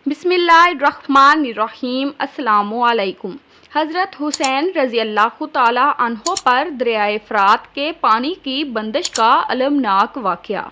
بسم اللہ الرحمن الرحیم۔ السلام علیکم۔ حضرت حسین رضی اللہ تعالیٰ عنہ پر دریائے فرات کے پانی کی بندش کا المناک واقعہ۔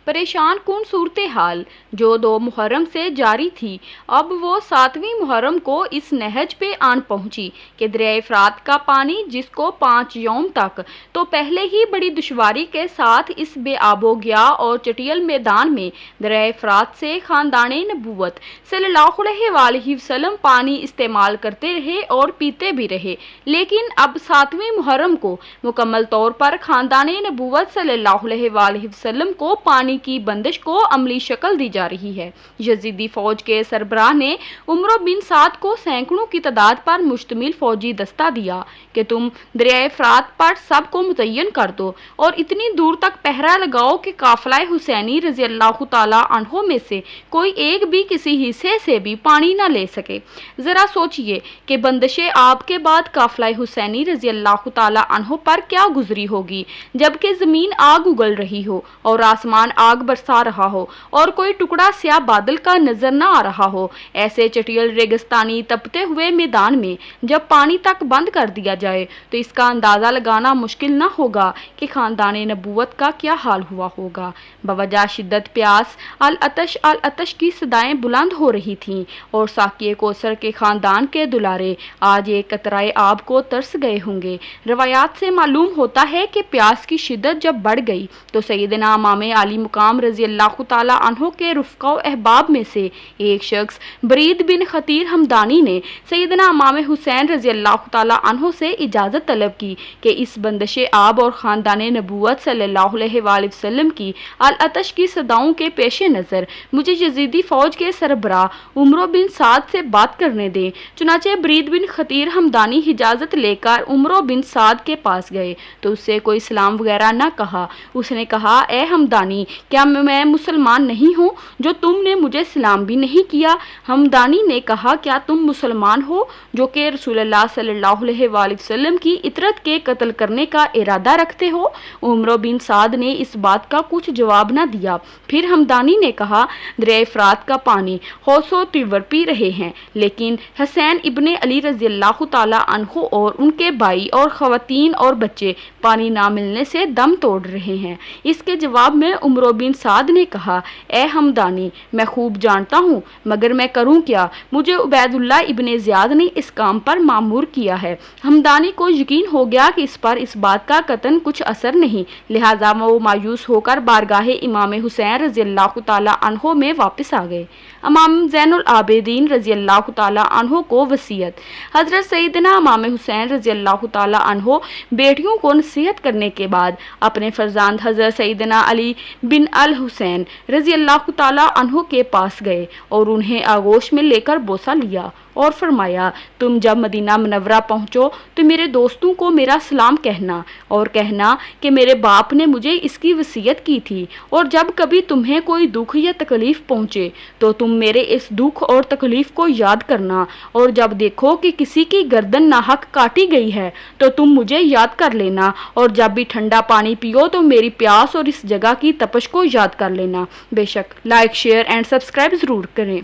پریشان کن صورتحال جو 2 محرم سے جاری تھی، اب وہ 7ویں محرم کو اس نہج پہ آن پہنچی کہ دریائے فرات کا پانی، جس کو 5 یوم تک تو پہلے ہی بڑی دشواری کے ساتھ اس بے آب و گیا اور چٹیل میدان میں دریائے فرات سے خاندان نبوت صلی اللہ علیہ وآلہ وسلم پانی استعمال کرتے رہے اور پیتے بھی رہے، لیکن اب 7ویں محرم کو مکمل طور پر خاندان نبوت صلی اللہ علیہ وآلہ وسلم کو پانی کی بندش کو عملی شکل دی جا رہی ہے۔ یزیدی فوج کے سربراہ نے عمرو بن سعد کو سینکڑوں کی تعداد پر مشتمل فوجی دستہ دیا کہ تم دریائے فرات پر سب کو متعین کر دو اور اتنی دور تک پہرا لگاؤ کہ قافلہ حسینی رضی اللہ تعالیٰ عنہ میں سے کوئی ایک بھی کسی حصے سے بھی پانی نہ لے سکے۔ ذرا سوچئے کہ بندش آب کے بعد قافلہ حسینی رضی اللہ تعالیٰ عنہ پر کیا گزری ہوگی، جبکہ زمین آگ اگل رہی ہو اور آسمان آگ برسا رہا ہو اور کوئی ٹکڑا سیاہ بادل کا نظر نہ آ رہا ہو۔ ایسے چٹیل ریگستانی تپتے ہوئے میدان میں جب پانی تک بند کر دیا جائے تو اس کا اندازہ لگانا مشکل نہ ہوگا کہ خاندان نبوت کا کیا حال ہوا ہوگا۔ بوجہ شدت پیاس العطش العطش کی صدائیں بلند ہو رہی تھیں اور ساقی کوثر کے خاندان کے دلارے آج ایک قطرۂ آب کو ترس گئے ہوں گے۔ روایات سے معلوم ہوتا ہے کہ پیاس کی شدت جب بڑھ گئی تو سیدنا امام علی مقام رضی اللہ تعالیٰ عنہ کے رفقا و احباب میں سے ایک شخص برید بن خطیر ہمدانی نے سیدنا امام حسین رضی اللہ تعالیٰ عنہ سے اجازت طلب کی کہ اس بندش آب اور خاندان نبوت صلی اللہ علیہ وآلہ وسلم کی العطش کی صداؤں کے پیش نظر مجھے یزیدی فوج کے سربراہ عمرو بن سعد سے بات کرنے دیں۔ چنانچہ برید بن خطیر ہمدانی اجازت لے کر عمرو بن سعد کے پاس گئے تو اس سے کوئی سلام وغیرہ نہ کہا۔ اس نے کہا، اے ہمدانی، کیا میں مسلمان نہیں ہوں جو تم نے مجھے سلام بھی نہیں کیا؟ ہمدانی نے کہا، کیا تم مسلمان ہو جو کہ رسول اللہ صلی اللہ علیہ وآلہ وسلم کی عطرت کے قتل کرنے کا ارادہ رکھتے ہو؟ عمرو بن سعد نے اس بات کا کچھ جواب نہ دیا۔ پھر ہمدانی نے کہا، دریائے فرات کا پانی ہوش و تیور پی رہے ہیں، لیکن حسین ابن علی رضی اللہ تعالیٰ عنہ اور ان کے بھائی اور خواتین اور بچے پانی نہ ملنے سے دم توڑ رہے ہیں۔ اس کے جواب میں عمرو بن سعد نے کہا، اے ہمدانی، میں خوب جانتا ہوں، مگر میں کروں کیا؟ مجھے عبید اللہ ابن زیاد نے اس کام پر مامور کیا ہے۔ ہمدانی کو یقین ہو گیا کہ اس پر اس بات کا قطعاً کچھ اثر نہیں، لہٰذا وہ مایوس ہو کر بارگاہ امام حسین رضی اللہ تعالیٰ عنہ میں واپس آ گئے۔ امام زین العابدین رضی اللہ تعالیٰ عنہ کو وصیت۔ حضرت سیدنا امام حسین رضی اللہ تعالیٰ عنہ بیٹیوں کو نصیحت کرنے کے بعد اپنے فرزند حضرت سیدنا علی بن الحسین رضی اللہ تعالیٰ عنہ کے پاس گئے اور انہیں آغوش میں لے کر بوسہ لیا اور فرمایا، تم جب مدینہ منورہ پہنچو تو میرے دوستوں کو میرا سلام کہنا اور کہنا کہ میرے باپ نے مجھے اس کی وصیت کی تھی، اور جب کبھی تمہیں کوئی دکھ یا تکلیف پہنچے تو تم میرے اس دکھ اور تکلیف کو یاد کرنا، اور جب دیکھو کہ کسی کی گردن ناحق کاٹی گئی ہے تو تم مجھے یاد کر لینا، اور جب بھی ٹھنڈا پانی پیو تو میری پیاس اور اس جگہ کی تپش کو یاد کر لینا۔ بے شک لائک، شیئر اینڈ سبسکرائب ضرور کریں۔